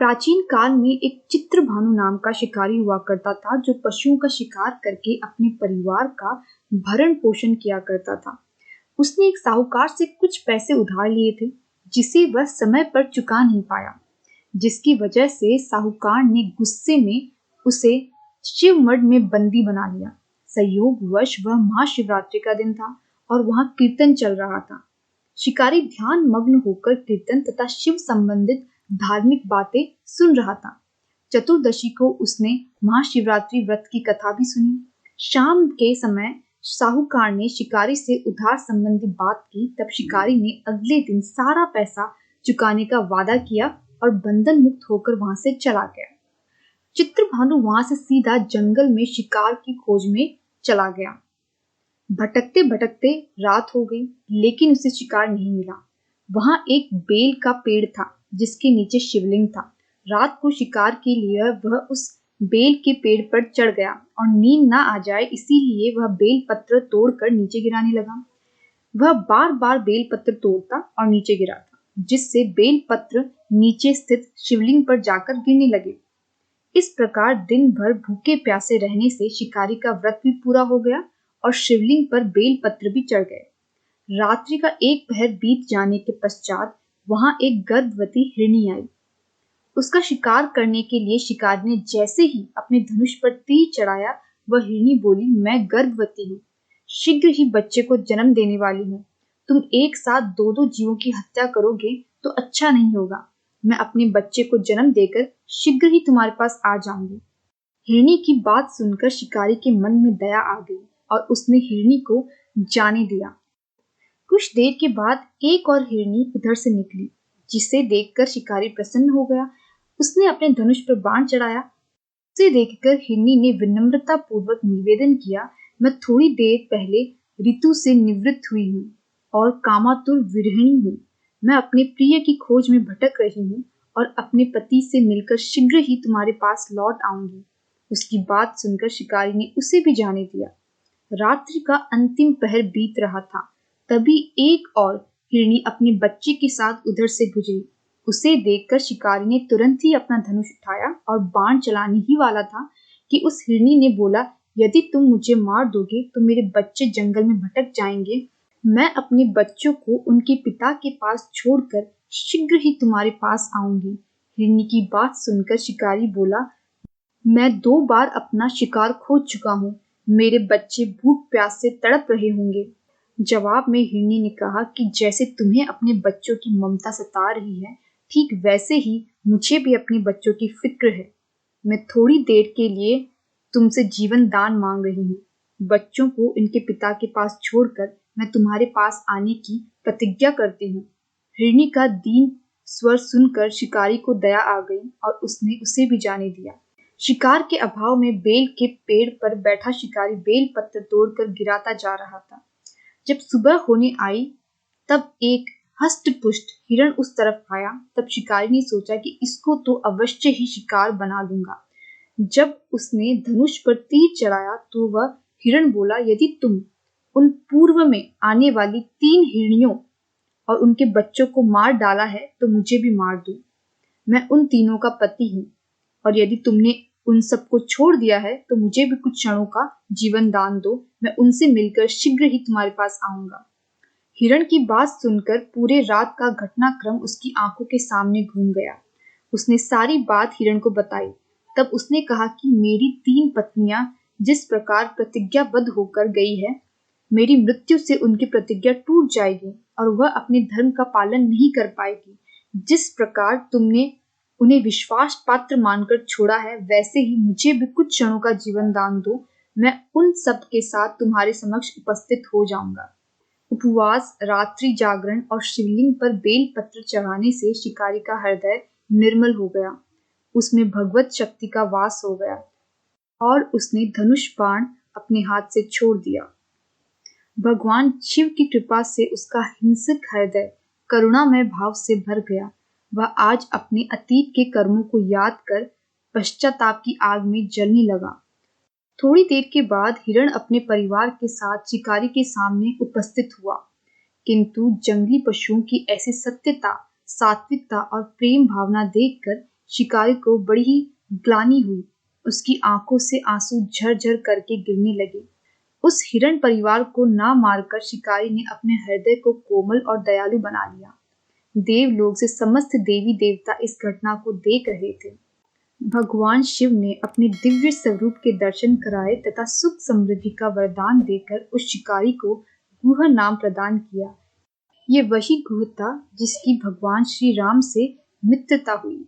प्राचीन काल में एक चित्रभानु नाम का शिकारी हुआ करता था जो पशुओं का शिकार करके अपने परिवार का भरण पोषण किया करता था। उसने एक साहूकार से कुछ पैसे उधार लिए थे जिसे वह समय पर चुका नहीं पाया, जिसकी वजह से साहूकार ने गुस्से में उसे शिवमढ़ में बंदी बना लिया। संयोगवश वह महाशिवरात्रि का दिन था और वहां कीर्तन चल रहा था। शिकारी ध्यान मग्न होकर कीर्तन तथा शिव संबंधित धार्मिक बातें सुन रहा था। चतुर्दशी को उसने महाशिवरात्रि व्रत की कथा भी सुनी। शाम के समय साहूकार ने शिकारी से उधार संबंधी बात की। तब शिकारी ने अगले दिन सारा पैसा चुकाने का वादा किया और बंधन मुक्त होकर वहां से चला गया। चित्रभानु वहां से सीधा जंगल में शिकार की खोज में चला गया। भटकते भटकते रात हो गई, लेकिन उसे शिकार नहीं मिला। वहां एक बेल का पेड़ था जिसके नीचे शिवलिंग था। रात को शिकार के लिए वह उस बेल के पेड़ पर चढ़ गया और नींद ना आ जाए इसीलिए वह बेल पत्र तोड़कर नीचे गिराने लगा। वह बार बार बेल पत्र तोड़ता और नीचे गिराता, जिससे बेल पत्र नीचे स्थित शिवलिंग पर जाकर गिरने लगे। इस प्रकार दिन भर भूखे प्यासे रहने से शिकारी का व्रत भी पूरा हो गया और शिवलिंग पर बेल पत्र भी चढ़ गए। रात्रि का एक पहर बीत जाने के पश्चात वहां एक गर्भवती हिरनी आई। उसका शिकार करने के लिए शिकारी ने जैसे ही अपने धनुष पर तीर चढ़ाया, वह हिरनी बोली, मैं गर्भवती हूँ, शीघ्र ही बच्चे को जन्म देने वाली हूँ। तुम एक साथ दो दो जीवों की हत्या करोगे तो अच्छा नहीं होगा। मैं अपने बच्चे को जन्म देकर शीघ्र ही तुम्हारे पास आ जाऊंगी। हिरनी की बात सुनकर शिकारी के मन में दया आ गई और उसने हिरनी को जाने दिया। कुछ देर के बाद एक और हिरनी उधर से निकली, जिसे देखकर शिकारी प्रसन्न हो गया। उसने अपने धनुष पर बाण चढ़ाया। उसे देखकर हिरनी ने विनम्रता पूर्वक निवेदन किया, मैं थोड़ी देर पहले ऋतु से निवृत्त हुई हूँ और कामातुर विरहिणी हूँ। मैं अपने प्रिय की खोज में भटक रही हूँ और अपने पति से मिलकर शीघ्र ही तुम्हारे पास लौट आऊंगी। उसकी बात सुनकर शिकारी ने उसे भी जाने दिया। रात्रि का अंतिम पहर बीत रहा था, तभी एक और हिरनी अपने बच्चे के साथ उधर से गुजरी। उसे देखकर शिकारी ने तुरंत ही अपना धनुष उठाया और बाण चलाने ही वाला था कि उस हिरनी ने बोला, यदि तुम मुझे मार दोगे तो मेरे बच्चे जंगल में भटक जाएंगे। मैं अपने बच्चों को उनके पिता के पास छोड़कर शीघ्र ही तुम्हारे पास आऊंगी। हिरनी की बात सुनकर शिकारी बोला, मैं 2 बार अपना शिकार खो चुका हूँ, मेरे बच्चे भूख प्यास से तड़प रहे होंगे। जवाब में हिरनी ने कहा कि जैसे तुम्हें अपने बच्चों की ममता सता रही है, ठीक वैसे ही मुझे भी अपने बच्चों की फिक्र है। मैं थोड़ी देर के लिए तुमसे जीवन दान मांग रही हूँ। बच्चों को इनके पिता के पास छोड़कर मैं तुम्हारे पास आने की प्रतिज्ञा करती हूँ। हिरनी का दीन स्वर सुनकर शिकारी को दया आ गई और उसने उसे भी जाने दिया। शिकार के अभाव में बेल के पेड़ पर बैठा शिकारी बेल पत्र तोड़कर गिराता जा रहा था। जब सुबह होने आई तब एक हष्ट-पुष्ट हिरण उस तरफ आया। तब शिकारी ने सोचा कि इसको तो अवश्य ही शिकार बना लूंगा। जब उसने धनुष पर तीर चढ़ाया तो वह हिरण बोला, यदि तुम उन पूर्व में आने वाली 3 हिरनियों और उनके बच्चों को मार डाला है तो मुझे भी मार दो। मैं उन तीनों का पति हूँ और यदि तुमने उन सबको छोड़ दिया है तो मुझे भी कुछ क्षणों का जीवन दान दो। मैं उनसे मिलकर शीघ्र ही तुम्हारे पास आऊंगा। हिरण की बात सुनकर पूरे रात का घटनाक्रम उसकी आंखों के सामने घूम गया। उसने सारी बात हिरण को बताई। तब उसने कहा कि मेरी 3 पत्नियां जिस प्रकार प्रतिज्ञाबद्ध होकर गई है, मेरी मृत्यु से उनकी प्रतिज्ञा टूट जाएगी और वह अपने धर्म का पालन नहीं कर पाएगी। जिस प्रकार तुमने उन्हें विश्वास पात्र मानकर छोड़ा है, वैसे ही मुझे भी कुछ क्षणों का जीवन दान दो। मैं उन सब के साथ तुम्हारे समक्ष उपस्थित हो जाऊंगा। उपवास, रात्रि जागरण और शिवलिंग पर बेल पत्र चढ़ाने से शिकारी का हृदय निर्मल हो गया। उसमें भगवत शक्ति का वास हो गया और उसने धनुष बाण अपने हाथ से छोड़ दिया। भगवान शिव की कृपा से उसका हिंसक हृदय करुणामय भाव से भर गया। वह आज अपने अतीत के कर्मों को याद कर पश्चाताप की आग में जलने लगा। थोड़ी देर के बाद हिरण अपने परिवार के साथ शिकारी के सामने उपस्थित हुआ, किंतु जंगली पशुओं की ऐसी सत्यता, सात्विकता और प्रेम भावना देखकर शिकारी को बड़ी ही ग्लानि हुई। उसकी आंखों से आंसू झरझर करके गिरने लगे। उस हिरण परिवार को ना मारकर शिकारी ने अपने हृदय को कोमल और दयालु बना लिया। देवलोक से समस्त देवी देवता इस घटना को देख रहे थे। भगवान शिव ने अपने दिव्य स्वरूप के दर्शन कराए तथा सुख समृद्धि का वरदान देकर उस शिकारी को गुह नाम प्रदान किया। ये वही गुह था जिसकी भगवान श्री राम से मित्रता हुई।